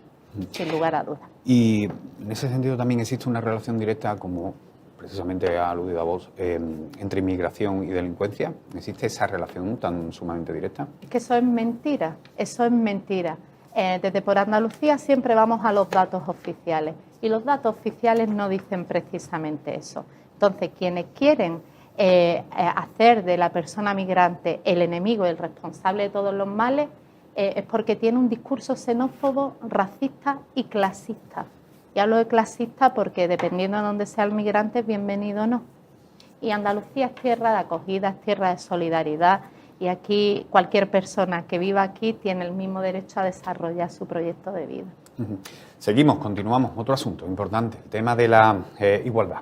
sin lugar a dudas.
Y en ese sentido también existe una relación directa, como precisamente ha aludido a vos, entre inmigración y delincuencia. ¿Existe esa relación tan sumamente directa?
Es que eso es mentira, eso es mentira. Desde Por Andalucía siempre vamos a los datos oficiales y los datos oficiales no dicen precisamente eso. Entonces, quienes quieren hacer de la persona migrante el enemigo, el responsable de todos los males, es porque tiene un discurso xenófobo, racista y clasista. Y hablo de clasista porque dependiendo de dónde sea el migrante, es bienvenido o no. Y Andalucía es tierra de acogida, es tierra de solidaridad y aquí cualquier persona que viva aquí tiene el mismo derecho a desarrollar su proyecto de vida.
Seguimos, continuamos. Otro asunto importante, el tema de la igualdad.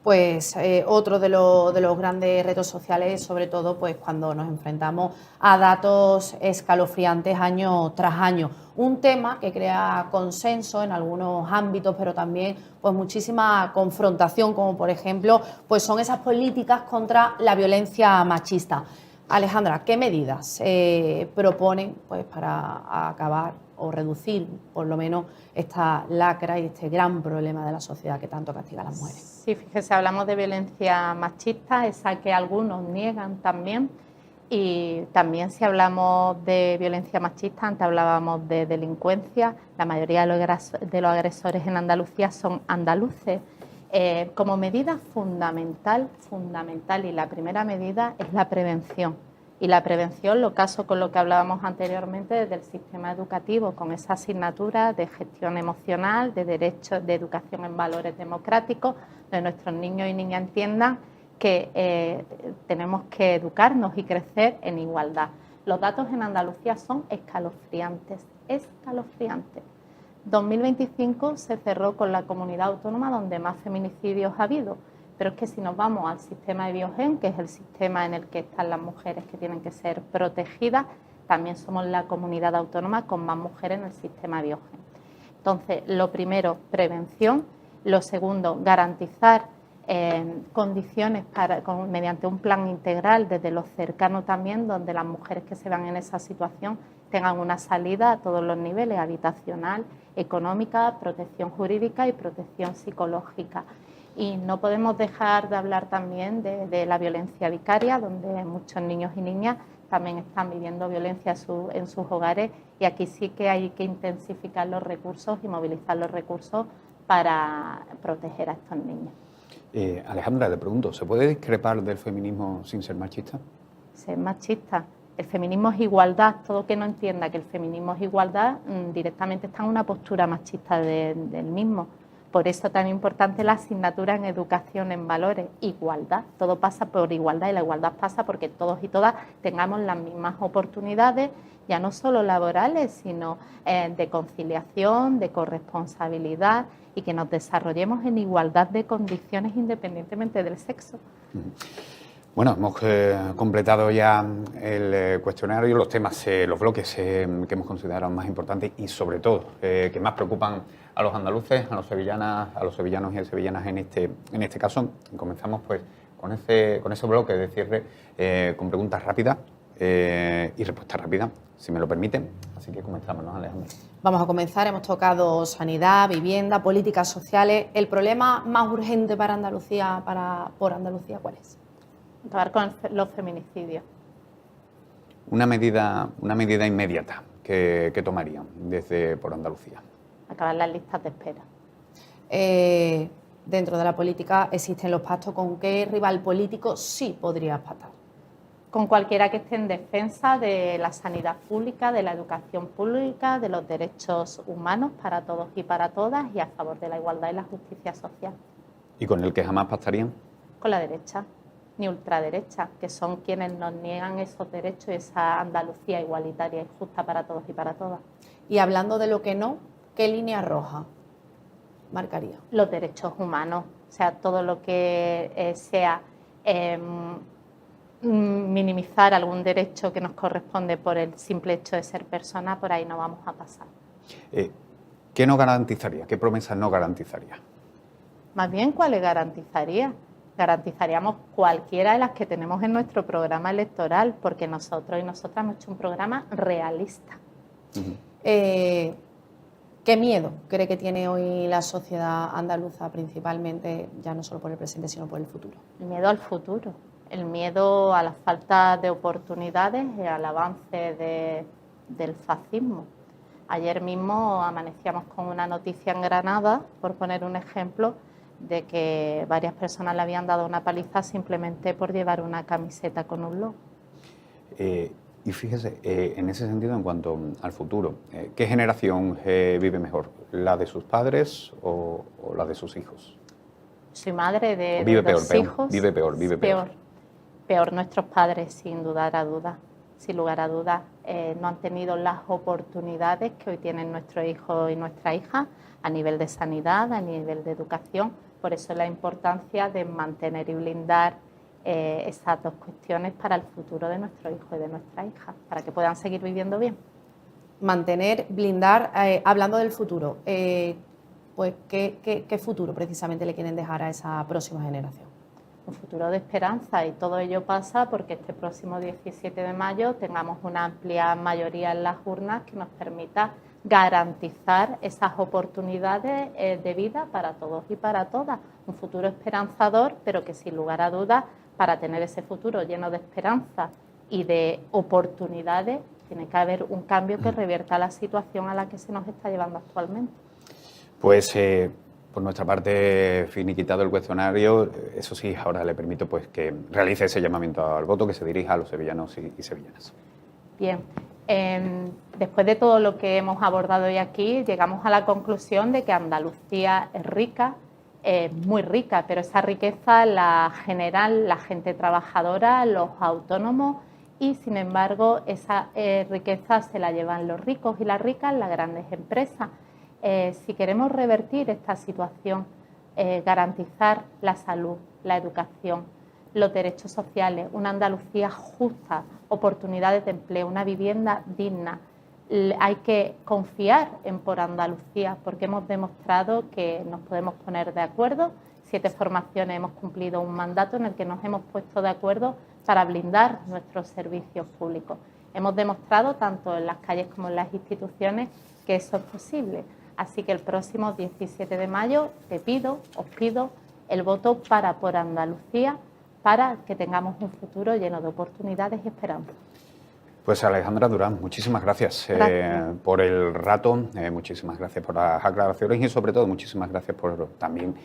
Pues otro de los grandes retos sociales, sobre todo pues cuando nos enfrentamos a datos escalofriantes año tras año. Un tema que crea consenso en algunos ámbitos, pero también pues muchísima confrontación, como por ejemplo pues son esas políticas contra la violencia machista. Alejandra, ¿qué medidas proponen pues para acabar o reducir por lo menos esta lacra y este gran problema de la sociedad que tanto castiga a las mujeres?
Sí, fíjese, hablamos de violencia machista, esa que algunos niegan también, y también si hablamos de violencia machista, antes hablábamos de delincuencia, la mayoría de los agresores en Andalucía son andaluces. Como medida fundamental, y la primera medida es la prevención. Y la prevención lo caso con lo que hablábamos anteriormente desde el sistema educativo, con esa asignatura de gestión emocional, de derechos, de educación en valores democráticos, donde nuestros niños y niñas entiendan que tenemos que educarnos y crecer en igualdad. Los datos en Andalucía son escalofriantes, escalofriantes. 2025 se cerró con la comunidad autónoma donde más feminicidios ha habido, pero es que si nos vamos al sistema de Biogen, que es el sistema en el que están las mujeres que tienen que ser protegidas, también somos la comunidad autónoma con más mujeres en el sistema Biogen. Entonces, lo primero, prevención. Lo segundo, garantizar condiciones mediante un plan integral desde lo cercano también, donde las mujeres que se vean en esa situación tengan una salida a todos los niveles, habitacional, económica, protección jurídica y protección psicológica. Y no podemos dejar de hablar también de la violencia vicaria, donde muchos niños y niñas también están viviendo violencia en sus hogares, y aquí sí que hay que intensificar los recursos y movilizar los recursos para proteger a estos niños.
Alejandra, le pregunto, ¿se puede discrepar del feminismo sin ser machista?
Ser machista. El feminismo es igualdad. Todo que no entienda que el feminismo es igualdad directamente está en una postura machista del mismo. Por eso tan importante la asignatura en educación en valores. Igualdad. Todo pasa por igualdad, y la igualdad pasa porque todos y todas tengamos las mismas oportunidades, ya no solo laborales, sino de conciliación, de corresponsabilidad, y que nos desarrollemos en igualdad de condiciones independientemente del sexo.
Bueno, hemos completado ya el cuestionario, los temas, los bloques que hemos considerado más importantes y sobre todo que más preocupan a los andaluces, a los sevillanos y a sevillanas en este caso. Comenzamos pues con ese bloque de cierre con preguntas rápidas y respuestas rápidas, si me lo permiten. Así que comenzamos, ¿no, Alejandra?
Vamos a comenzar. Hemos tocado sanidad, vivienda, políticas sociales. ¿El problema más urgente para Andalucía, por Andalucía, cuál es?
Acabar con los feminicidios.
Una medida inmediata que tomarían por Andalucía.
Acabar las listas de espera.
Dentro de la política existen los pactos. ¿Con qué rival político sí podrías pactar?
Con cualquiera que esté en defensa de la sanidad pública, de la educación pública, de los derechos humanos para todos y para todas, y a favor de la igualdad y la justicia social.
¿Y con el que jamás pactarían?
Con la derecha, ni ultraderecha, que son quienes nos niegan esos derechos y esa Andalucía igualitaria y justa para todos y para todas.
Y hablando de lo que no, ¿qué línea roja marcaría?
Los derechos humanos, o sea, todo lo que sea minimizar algún derecho que nos corresponde por el simple hecho de ser persona, por ahí no vamos a pasar.
¿Qué no garantizaría? ¿Qué promesas no garantizaría?
Más bien, ¿cuáles garantizaría? Garantizaríamos cualquiera de las que tenemos en nuestro programa electoral, porque nosotros y nosotras hemos hecho un programa realista.
¿Qué miedo cree que tiene hoy la sociedad andaluza, principalmente, ya no solo por el presente, sino por el futuro?
El miedo al futuro, el miedo a la falta de oportunidades y al avance del fascismo. Ayer mismo amanecíamos con una noticia en Granada, por poner un ejemplo, de que varias personas le habían dado una paliza simplemente por llevar una camiseta con un logo.
Y fíjese, en ese sentido, en cuanto al futuro, ¿qué generación vive mejor? ¿La de sus padres o la de sus hijos?
Soy madre de dos hijos.
Vive peor.
Peor nuestros padres, sin lugar a dudas. Sin lugar a dudas, no han tenido las oportunidades que hoy tienen nuestros hijos y nuestra hija a nivel de sanidad, a nivel de educación. Por eso la importancia de mantener y blindar esas dos cuestiones para el futuro de nuestros hijos y de nuestra hija, para que puedan seguir viviendo bien.
Mantener, blindar, hablando del futuro, pues ¿qué futuro precisamente le quieren dejar a esa próxima generación?
Un futuro de esperanza, y todo ello pasa porque este próximo 17 de mayo tengamos una amplia mayoría en las urnas que nos permita garantizar esas oportunidades de vida para todos y para todas. Un futuro esperanzador, pero que sin lugar a dudas, para tener ese futuro lleno de esperanza y de oportunidades, tiene que haber un cambio que revierta la situación a la que se nos está llevando actualmente.
Pues por nuestra parte, finiquitado el cuestionario, eso sí, ahora le permito pues que realice ese llamamiento al voto, que se dirija a los sevillanos y sevillanas.
Bien, después de todo lo que hemos abordado hoy aquí, llegamos a la conclusión de que Andalucía es rica, muy rica, pero esa riqueza la generan la gente trabajadora, los autónomos, y sin embargo esa riqueza se la llevan los ricos y las ricas, las grandes empresas. Si queremos revertir esta situación, garantizar la salud, la educación, los derechos sociales, una Andalucía justa, oportunidades de empleo, una vivienda digna, hay que confiar en Por Andalucía, porque hemos demostrado que nos podemos poner de acuerdo 17 formaciones hemos cumplido un mandato en el que nos hemos puesto de acuerdo para blindar nuestros servicios públicos. Hemos demostrado, tanto en las calles como en las instituciones, que eso es posible. Así que el próximo 17 de mayo os pido el voto para Por Andalucía, para que tengamos un futuro lleno de oportunidades y esperanza.
Pues Alejandra Durán, muchísimas gracias, por el rato, muchísimas gracias por las aclaraciones y sobre todo muchísimas gracias por también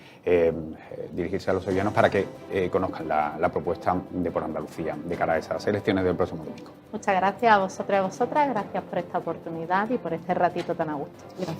dirigirse a los sevillanos para que conozcan la propuesta de Por Andalucía de cara a esas elecciones del próximo domingo.
Muchas gracias a vosotros y a vosotras, gracias por esta oportunidad y por este ratito tan a gusto.
Gracias.